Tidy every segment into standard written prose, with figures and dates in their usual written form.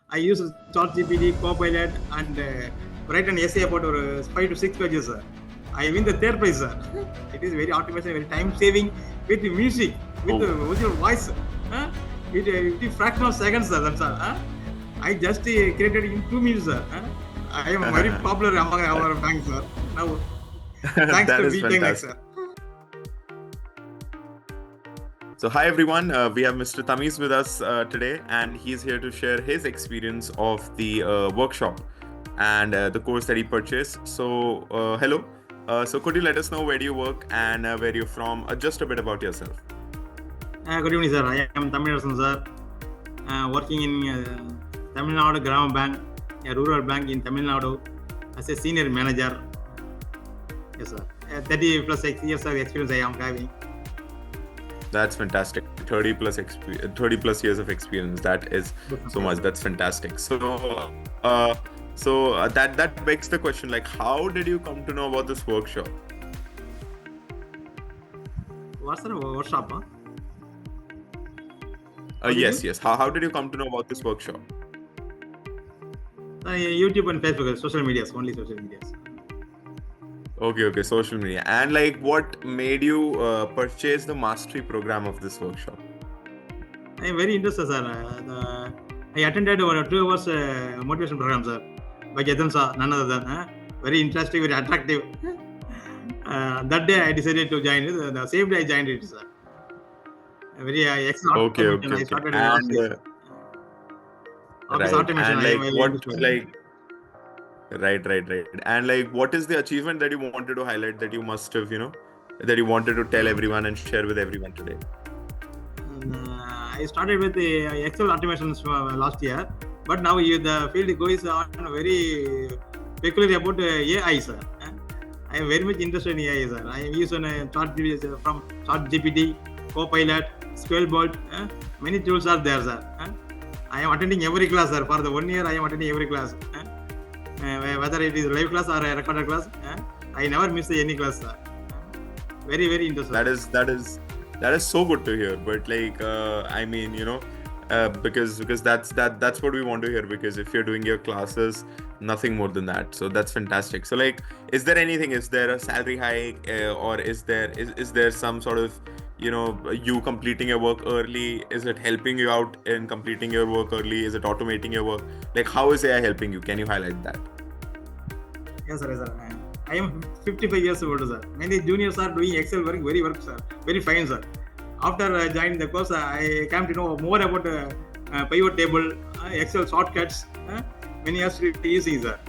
I use ChatGPT, Copilot, and write an essay about 5 to 6 pages, sir. I win the third prize, sir. It is very automation, very time saving with the music, with your voice. It fraction of seconds, sir. That's all. I just created in 2 minutes, sir. I am very popular among our banks, sir. Now, thanks That to is Be10x, fantastic. sir. So hi everyone, we have Mr. Tamiz with us today, and he's here to share his experience of the workshop and the course that he purchased. So hello. So could you let us know where do you work and where you're from? Just a bit about yourself. Good evening, sir. I am Tamil Nadu, sir. Working in Tamil Nadu Bank, a rural bank in Tamil Nadu, as a senior manager. Yes, sir. 30 plus years of experience I am having. That's fantastic. 30 plus years of experience. That is so much. That's fantastic. So that begs the question, like, how did you come to know about this workshop? What's the workshop? Yes. How did you come to know about this workshop? YouTube and Facebook, social medias, only social medias. Okay, social media. And like, what made you purchase the mastery program of this workshop? I am very interested, sir. I attended 2 hours motivation program, sir, by Ketan sir, none other than very interesting, very attractive. That day I decided to join it. The same day I joined it, sir. Very excellent. Okay. I started last year. Office automation. And like, Right. And like, what is the achievement that you wanted to highlight that you must have, that you wanted to tell everyone and share with everyone today? I started with the Excel automations last year, but now the field goes on very peculiar about AI, sir. I am very much interested in AI, sir. I am using from ChatGPT, Copilot, Squellbolt. Many tools are there, sir. I am attending every class, sir. For the 1 year, I am attending every class. Whether it is live class or a recorded class, I never miss any class, sir. Very, very interesting. That is so good to hear. But like, I mean, because that's what we want to hear. Because if you're doing your classes, nothing more than that. So that's fantastic. So like, is there a salary hike, or is there some sort of, you completing your work early? Is it helping you out in completing your work early? Is it automating your work? Like, how is AI helping you? Can you highlight that? Yes, sir. I am 55 years old, sir. Many juniors are doing Excel work, sir. Very fine, sir. After joining the course, I came to know more about pivot table, Excel shortcuts. Many years using, sir.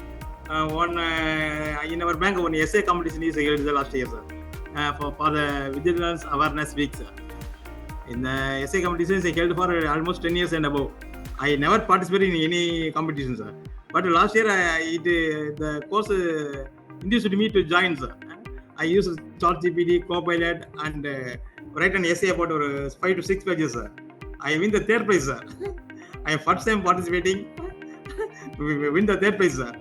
In our bank, one essay competition is held last year, sir. For the Vigilance Awareness Week, sir. In the essay competitions, I held for almost 10 years and above. I never participated in any competition, sir. But last year, the course induced me to join, sir. I use ChatGPT, Copilot, and write an essay about 5 to 6 pages, sir. I win the third prize, sir. I am first time participating. We win the third prize, sir.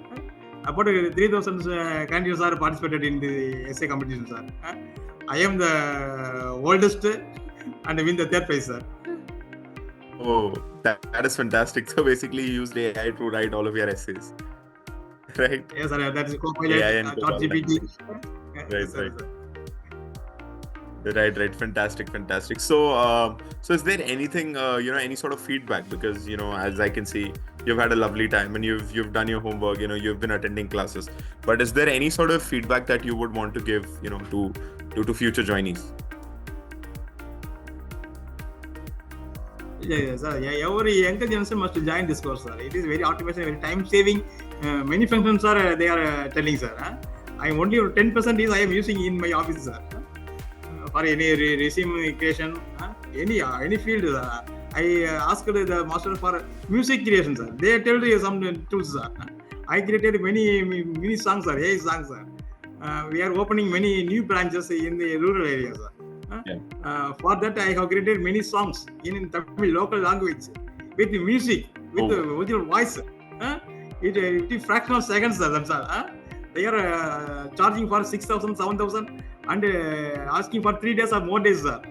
About 3,000 candidates are participated in the essay competition, sir. I am the oldest and win the third prize, sir. Oh, that is fantastic. So basically, you used AI to write all of your essays, right? Yes, sir. That is Copilot, ChatGPT. Right. Fantastic. So is there anything, any sort of feedback? Because, as I can see, you've had a lovely time and you've done your homework, you've been attending classes. But is there any sort of feedback that you would want to give, to future joinees? Yes, sir. Every younger generation must join this course, sir. It is very automation, very time saving. Many functions they are telling, sir. I am only 10% is I am using in my office, sir. For any resume creation, any field, I asked the master for music creation, sir. They tell you some tools, sir. I created many songs, sir. AI songs, sir. We are opening many new branches in the rural areas, sir. For that, I have created many songs in Tamil local language with music, with your voice. It fraction of seconds, sir. That's all. They are charging for 6,000, 7,000 and asking for 3 days or more days, sir.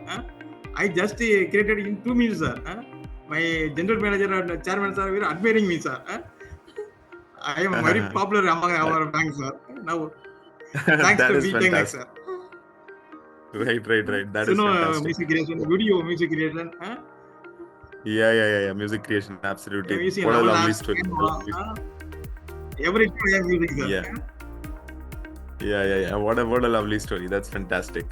I just created in 2 minutes, sir. My general manager and chairman sir were admiring me, sir. I am very popular among our bank, sir. Now, thanks That to is Be10x, sir. Right. That So, is fantastic. music creation, video music creation. Yeah. Music creation, I am absolutely. using What a Raman lovely app, story. Canva, every day I am using, sir. Yeah. What a lovely story. That's fantastic.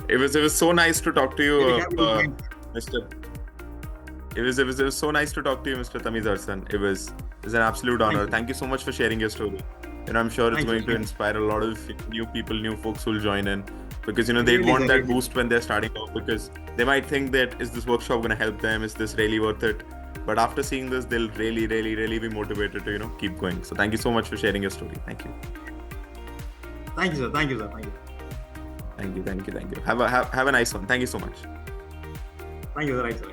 It was so nice to talk to you, Very happy to join. Mr. It was so nice to talk to you, Mr. Tamiz Arsan. It was an absolute honor. Thank you so much for sharing your story. I'm sure it's going to inspire a lot of new people, new folks who will join in, because they want that boost when they're starting off, because they might think that, is this workshop going to help them? Is this really worth it? But after seeing this, they'll really be motivated to keep going. So thank you so much for sharing your story. Thank you. Thank you, sir. Thank you. Have a nice one. Thank you so much. Thank you, sir. Right, sir.